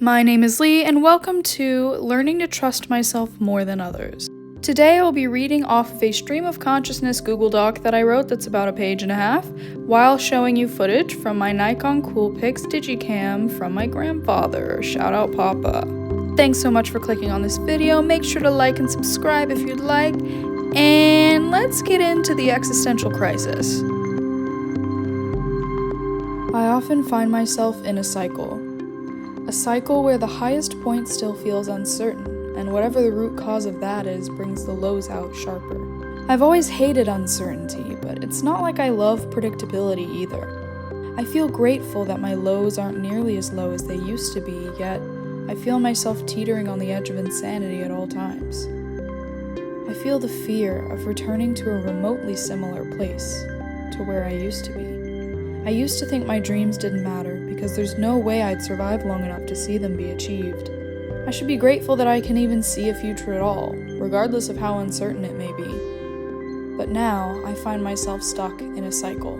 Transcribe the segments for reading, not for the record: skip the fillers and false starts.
My name is Lee, and welcome to Learning to Trust Myself More Than Others. Today I'll be reading off of a stream of consciousness Google Doc that I wrote that's about a page and a half, while showing you footage from my Nikon Coolpix Digicam from my grandfather. Shout out Papa. Thanks so much for clicking on this video. Make sure to like and subscribe if you'd like, and let's get into the existential crisis. I often find myself in a cycle where the highest point still feels uncertain, and whatever the root cause of that is brings the lows out sharper. I've always hated uncertainty, but it's not like I love predictability either. I feel grateful that my lows aren't nearly as low as they used to be, yet I feel myself teetering on the edge of insanity at all times. I feel the fear of returning to a remotely similar place to where I used to be. I used to think my dreams didn't matter because there's no way I'd survive long enough to see them be achieved. I should be grateful that I can even see a future at all, regardless of how uncertain it may be. But now, I find myself stuck in a cycle,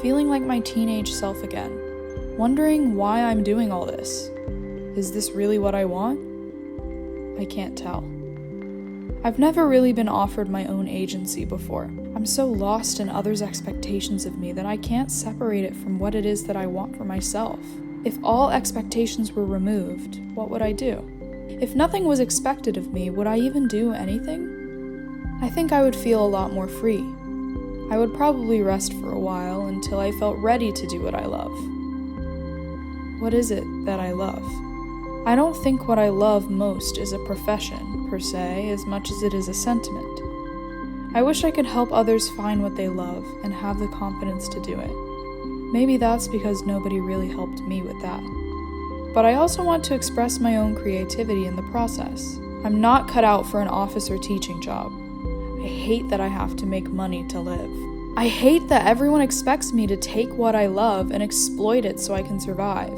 feeling like my teenage self again, wondering why I'm doing all this. Is this really what I want? I can't tell. I've never really been offered my own agency before. I'm so lost in others' expectations of me that I can't separate it from what it is that I want for myself. If all expectations were removed, what would I do? If nothing was expected of me, would I even do anything? I think I would feel a lot more free. I would probably rest for a while until I felt ready to do what I love. What is it that I love? I don't think what I love most is a profession, per se, as much as it is a sentiment. I wish I could help others find what they love and have the confidence to do it. Maybe that's because nobody really helped me with that. But I also want to express my own creativity in the process. I'm not cut out for an office or teaching job. I hate that I have to make money to live. I hate that everyone expects me to take what I love and exploit it so I can survive.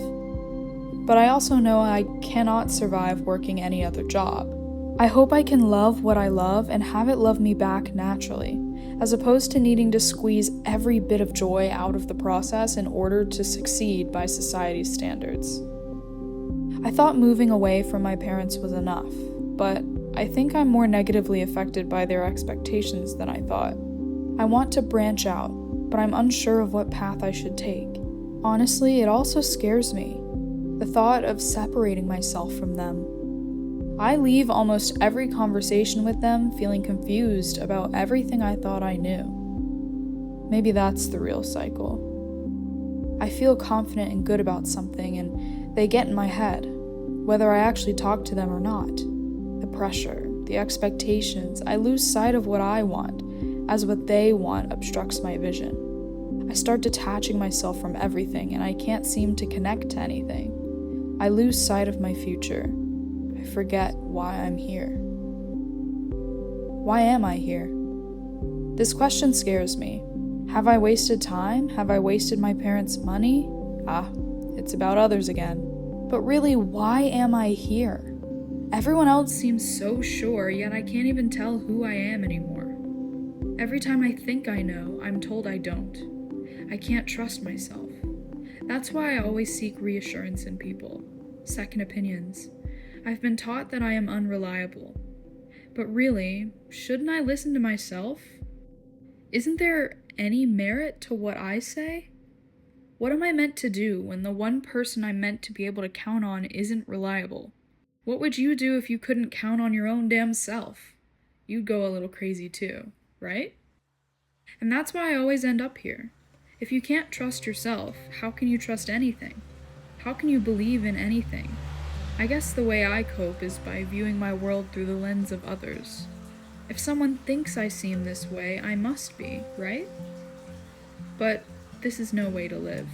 But I also know I cannot survive working any other job. I hope I can love what I love and have it love me back naturally, as opposed to needing to squeeze every bit of joy out of the process in order to succeed by society's standards. I thought moving away from my parents was enough, but I think I'm more negatively affected by their expectations than I thought. I want to branch out, but I'm unsure of what path I should take. Honestly, it also scares me. The thought of separating myself from them. I leave almost every conversation with them feeling confused about everything I thought I knew. Maybe that's the real cycle. I feel confident and good about something, and they get in my head, whether I actually talk to them or not. The pressure, the expectations, I lose sight of what I want, as what they want obstructs my vision. I start detaching myself from everything, and I can't seem to connect to anything. I lose sight of my future. I forget why I'm here. Why am I here? This question scares me. Have I wasted time? Have I wasted my parents' money? It's about others again. But really, why am I here? Everyone else seems so sure, yet I can't even tell who I am anymore. Every time I think I know, I'm told I don't. I can't trust myself. That's why I always seek reassurance in people, second opinions. I've been taught that I am unreliable. But really, shouldn't I listen to myself? Isn't there any merit to what I say? What am I meant to do when the one person I'm meant to be able to count on isn't reliable? What would you do if you couldn't count on your own damn self? You'd go a little crazy too, right? And that's why I always end up here. If you can't trust yourself, how can you trust anything? How can you believe in anything? I guess the way I cope is by viewing my world through the lens of others. If someone thinks I seem this way, I must be, right? But this is no way to live.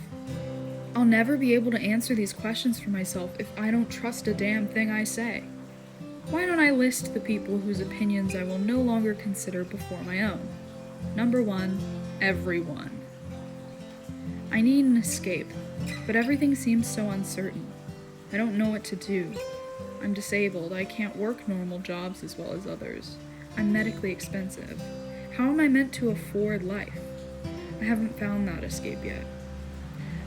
I'll never be able to answer these questions for myself if I don't trust a damn thing I say. Why don't I list the people whose opinions I will no longer consider before my own? Number 1, everyone. I need an escape, but everything seems so uncertain. I don't know what to do. I'm disabled. I can't work normal jobs as well as others. I'm medically expensive. How am I meant to afford life? I haven't found that escape yet.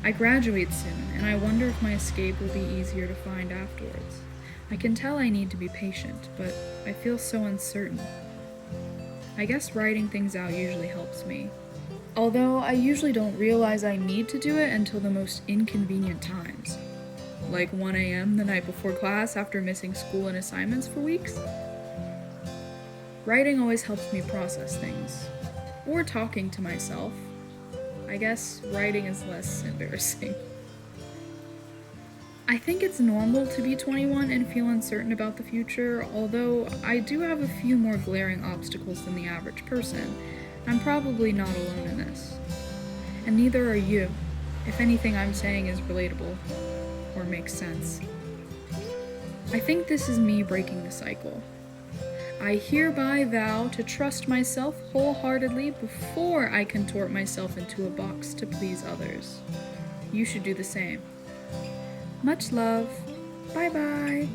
I graduate soon, and I wonder if my escape will be easier to find afterwards. I can tell I need to be patient, but I feel so uncertain. I guess writing things out usually helps me. Although I usually don't realize I need to do it until the most inconvenient times. Like 1 a.m. the night before class after missing school and assignments for weeks. Writing always helps me process things. Or talking to myself. I guess writing is less embarrassing. I think it's normal to be 21 and feel uncertain about the future, although I do have a few more glaring obstacles than the average person. I'm probably not alone in this. And neither are you, if anything I'm saying is relatable or makes sense. I think this is me breaking the cycle. I hereby vow to trust myself wholeheartedly before I contort myself into a box to please others. You should do the same. Much love. Bye bye.